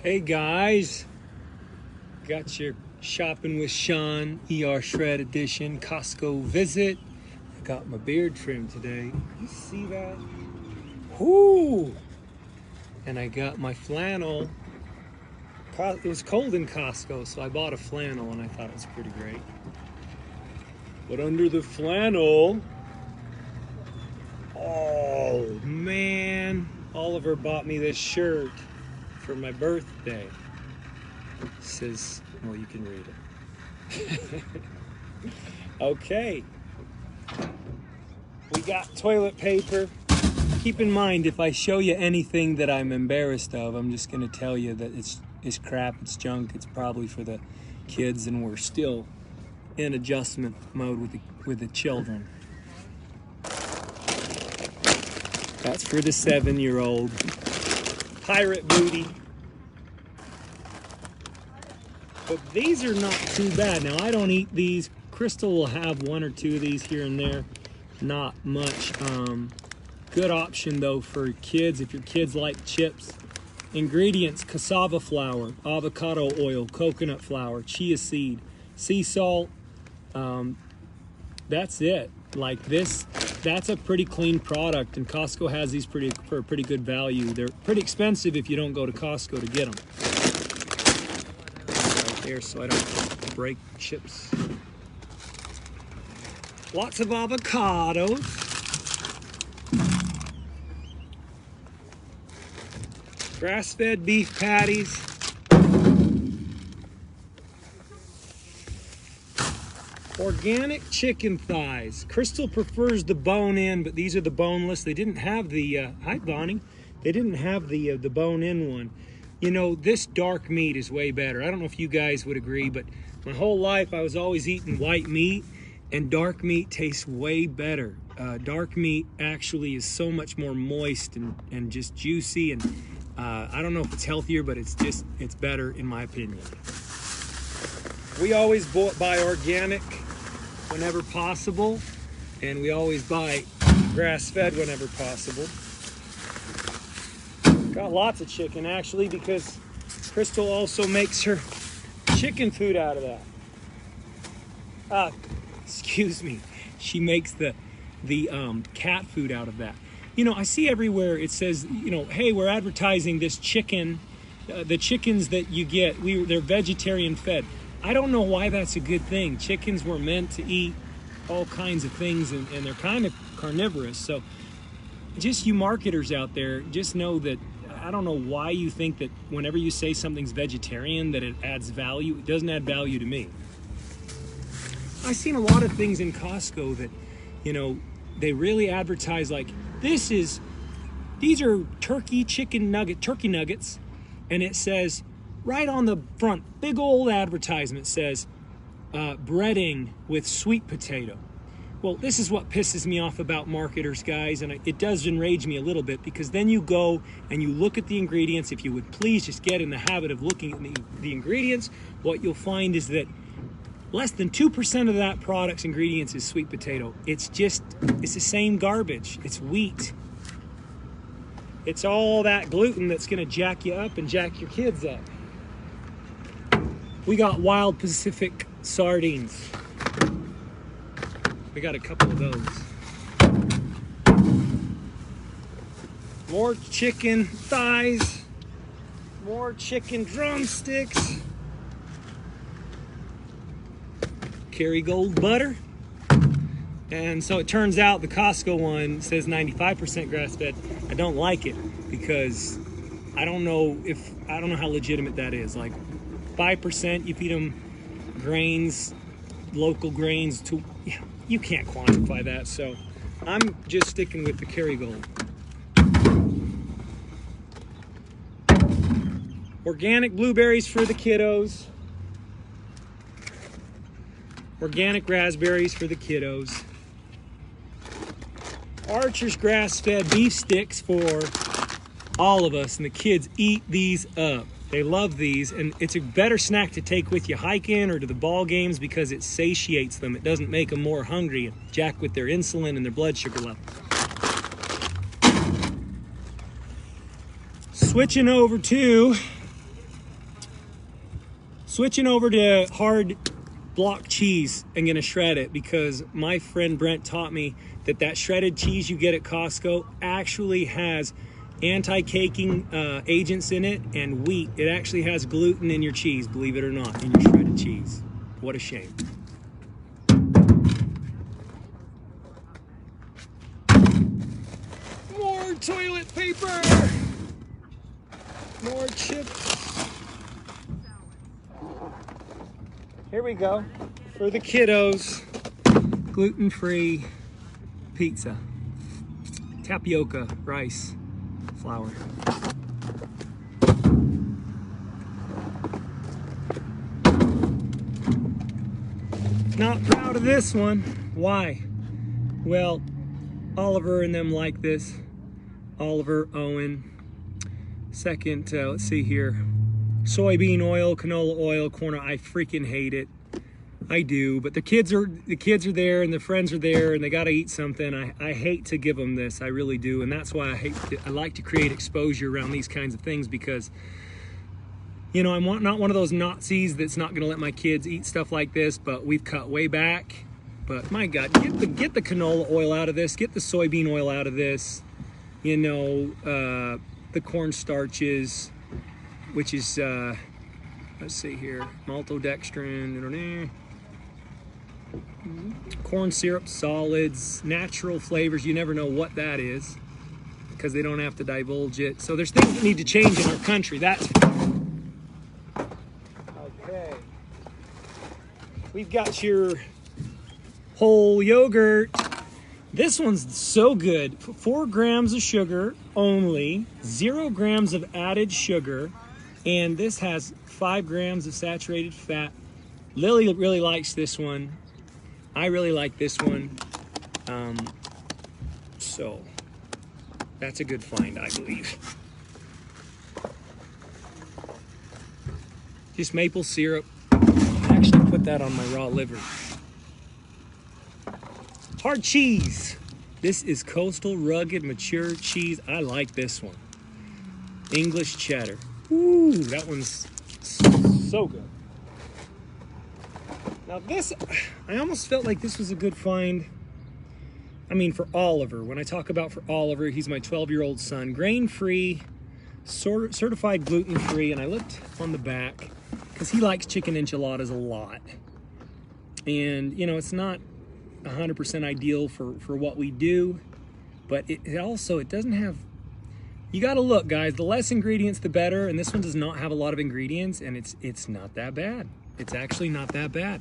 Hey guys, got your shopping with Sean ER Shred Edition Costco visit. I got my beard trimmed today. You see that? Whoo! And I got my flannel. It was cold in Costco, so I bought a flannel and I thought it was pretty great. But under the flannel, oh man, Oliver bought me this shirt for my birthday. It says, well, you can read it. Okay. We got toilet paper. Keep in mind, if I show you anything that I'm embarrassed of, I'm just going to tell you that it's crap, it's junk, it's probably for the kids, and we're still in adjustment mode with the children. That's for the 7-year-old. Pirate booty. But these are not too bad. Now, I don't eat these. Crystal will have one or two of these here and there. Not much. Good option, though, for kids, if your kids like chips. Ingredients: cassava flour, avocado oil, coconut flour, chia seed, sea salt. That's it. Like this, that's a pretty clean product, and Costco has these for a pretty good value. They're pretty expensive if you don't go to Costco to get them. Right there, so I don't break chips. Lots of avocados. Grass-fed beef patties. Organic chicken thighs. Crystal prefers the bone-in, but these are the boneless. They didn't have the, hi Bonnie. They didn't have the bone-in one. You know, this dark meat is way better. I don't know if you guys would agree, but my whole life I was always eating white meat, and dark meat tastes way better. Dark meat actually is so much more moist and just juicy, and I don't know if it's healthier, but it's better in my opinion. We always buy organic whenever possible, and we always buy grass-fed whenever possible. Got lots of chicken, actually, because Crystal also makes her chicken food out of that. Excuse me. She makes the cat food out of that. You know, I see everywhere it says, you know, hey, we're advertising this chicken. The chickens that you get, they're vegetarian fed. I don't know why that's a good thing. Chickens were meant to eat all kinds of things, and they're kind of carnivorous. So just you marketers out there, just know that I don't know why you think that whenever you say something's vegetarian that it adds value. It doesn't add value to me. I've seen a lot of things in Costco that, you know, they really advertise like, these are turkey nuggets, and it says right on the front, big old advertisement says, breading with sweet potato. Well, this is what pisses me off about marketers, guys, and it does enrage me a little bit, because then you go and you look at the ingredients. If you would please just get in the habit of looking at the ingredients, what you'll find is that less than 2% of that product's ingredients is sweet potato. It's the same garbage. It's wheat. It's all that gluten that's gonna jack you up and jack your kids up. We got wild Pacific sardines. We got a couple of those. More chicken thighs. More chicken drumsticks. Kerrygold butter. And so it turns out the Costco one says 95% grass-fed. I don't like it because I don't know how legitimate that is. Like 5%, you feed them grains, local grains. You can't quantify that. So I'm just sticking with the Kerrygold. Organic blueberries for the kiddos. Organic raspberries for the kiddos. Archer's grass-fed beef sticks for all of us, and the kids eat these up. They love these, and it's a better snack to take with you hiking or to the ball games because it satiates them. It doesn't make them more hungry and jack with their insulin and their blood sugar level. Switching over to switching over to hard block cheese and gonna shred it because my friend Brent taught me that shredded cheese you get at Costco actually has anti-caking agents in it and wheat. It actually has gluten in your cheese, believe it or not, in your shredded cheese. What a shame. More toilet paper! More chips. Here we go. For the kiddos, gluten-free pizza. Tapioca, rice, flour. Not proud of this one. Why? Well, Oliver and them like this. Oliver, Owen. Second, let's see here. Soybean oil, canola oil, corn oil. I freaking hate it. I do, but the kids are there and the friends are there and they got to eat something. I hate to give them this. I really do, and that's why I like to create exposure around these kinds of things because, you know, I'm not one of those Nazis that's not going to let my kids eat stuff like this. But we've cut way back. But my God, get the canola oil out of this. Get the soybean oil out of this. You know, the corn starches, which is let's see here, maltodextrin. Corn syrup solids, natural flavors. You never know what that is because they don't have to divulge it. So there's things that need to change in our country. That's okay. We've got your whole yogurt. This one's so good. 4 grams of sugar only, 0 grams of added sugar, and this has 5 grams of saturated fat. Lily really likes this one. I really like this one. So that's a good find, I believe. Just maple syrup. I actually put that on my raw liver. Hard cheese. This is Coastal Rugged Mature Cheese. I like this one. English cheddar. Ooh, that one's so good. Now this, I almost felt like this was a good find. I mean, for Oliver. When I talk about for Oliver, he's my 12-year-old son. Grain-free, certified gluten-free, and I looked on the back because he likes chicken enchiladas a lot. And, you know, it's not 100% ideal for what we do, but it also, it doesn't have, you got to look, guys, the less ingredients the better, and this one does not have a lot of ingredients, and it's not that bad. It's actually not that bad.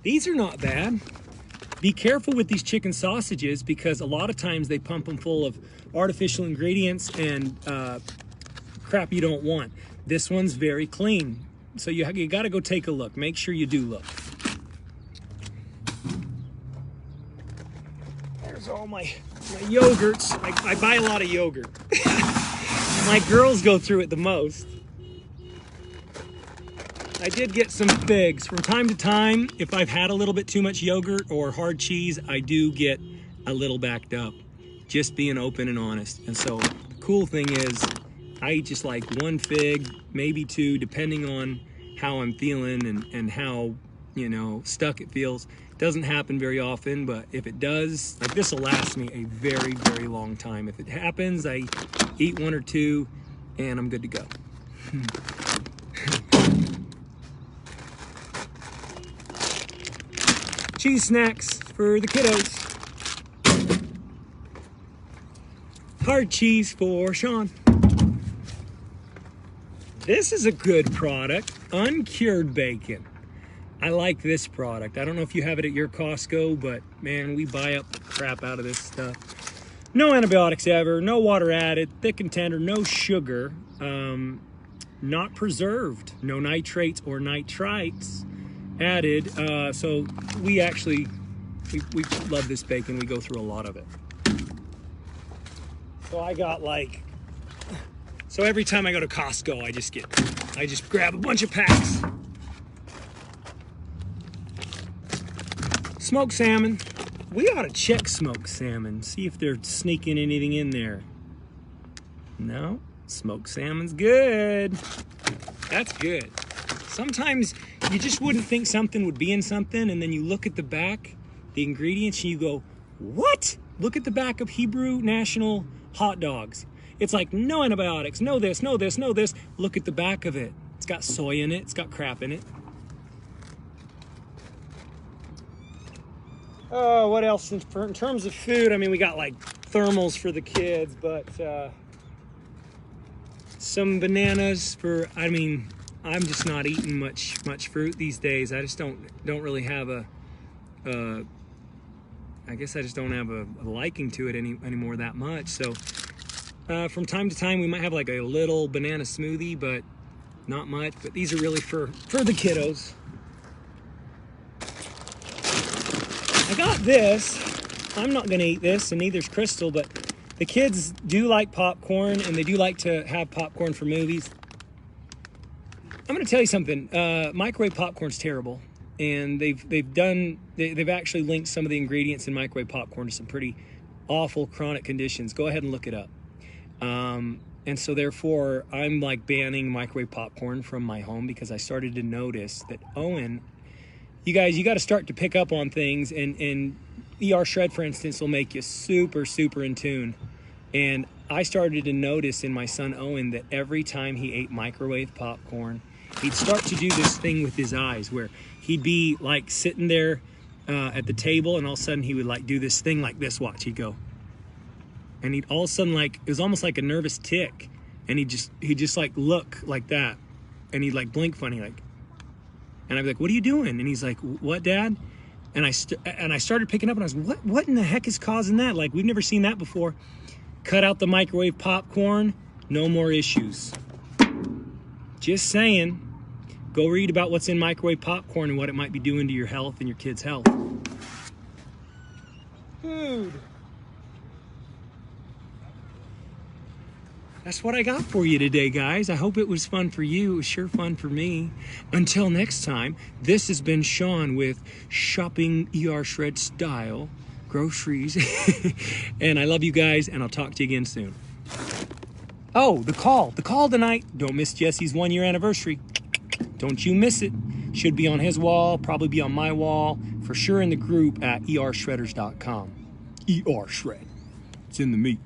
These are not bad. Be careful with these chicken sausages because a lot of times they pump them full of artificial ingredients and crap you don't want. This one's very clean. So you got to go take a look. Make sure you do look. There's all my yogurts. I buy a lot of yogurt. My girls go through it the most. I did get some figs. From time to time, if I've had a little bit too much yogurt or hard cheese, I do get a little backed up. Just being open and honest. And so the cool thing is, I eat just like 1 fig, maybe 2, depending on how I'm feeling and how, you know, stuck it feels. It doesn't happen very often, but if it does, like this will last me a very, very long time. If it happens, I eat 1 or 2 and I'm good to go. Cheese snacks for the kiddos. Hard cheese for Sean. This is a good product, uncured bacon. I like this product. I don't know if you have it at your Costco, but man, we buy up the crap out of this stuff. No antibiotics ever, no water added, thick and tender, no sugar, not preserved, no nitrates or nitrites added. So we love this bacon. We go through a lot of it. So I got so every time I go to Costco, I just grab a bunch of packs. Smoked salmon. We ought to check smoked salmon, see if they're sneaking anything in there. No, Smoked salmon's good. That's good. Sometimes you just wouldn't think something would be in something, and then you look at the back, the ingredients, and you go, what? Look at the back of Hebrew National hot dogs. It's like, no antibiotics, no this, no this, no this. Look at the back of it. It's got soy in it. It's got crap in it. Oh, what else? In terms of food, I mean, we got like thermals for the kids, but some bananas for, I mean, I'm just not eating much fruit these days. I just don't really have I guess I just don't have a liking to it anymore that much. So from time to time, we might have like a little banana smoothie, but not much. But these are really for the kiddos. I got this. I'm not gonna eat this, and neither's Crystal, but the kids do like popcorn, and they do like to have popcorn for movies. I'm gonna tell you something. Microwave popcorn's terrible, and they've actually linked some of the ingredients in microwave popcorn to some pretty awful chronic conditions. Go ahead and look it up. And so therefore, I'm like banning microwave popcorn from my home because I started to notice that Owen, you guys, you got to start to pick up on things, and ER Shred, for instance, will make you super in tune. And I started to notice in my son Owen that every time he ate microwave popcorn, he'd start to do this thing with his eyes where he'd be like sitting there at the table, and all of a sudden he would like do this thing like this. Watch, he'd go, and he'd all of a sudden, like, it was almost like a nervous tick, and he'd just like look like that, and he'd like blink funny, like, and I'd be like, what are you doing? And he's like, what, Dad? And I started picking up, and I was, what in the heck is causing that? Like, we've never seen that before. Cut out the microwave popcorn, no more issues. Just saying. Go read about what's in microwave popcorn and what it might be doing to your health and your kids' health. Food. That's what I got for you today, guys. I hope it was fun for you. It was sure fun for me. Until next time, this has been Sean with Shopping ER Shred Style Groceries. And I love you guys, and I'll talk to you again soon. Oh, the call tonight. Don't miss Jesse's 1-year anniversary. Don't you miss it. Should be on his wall, probably be on my wall, for sure in the group at ershredders.com. ER Shred. It's in the meat.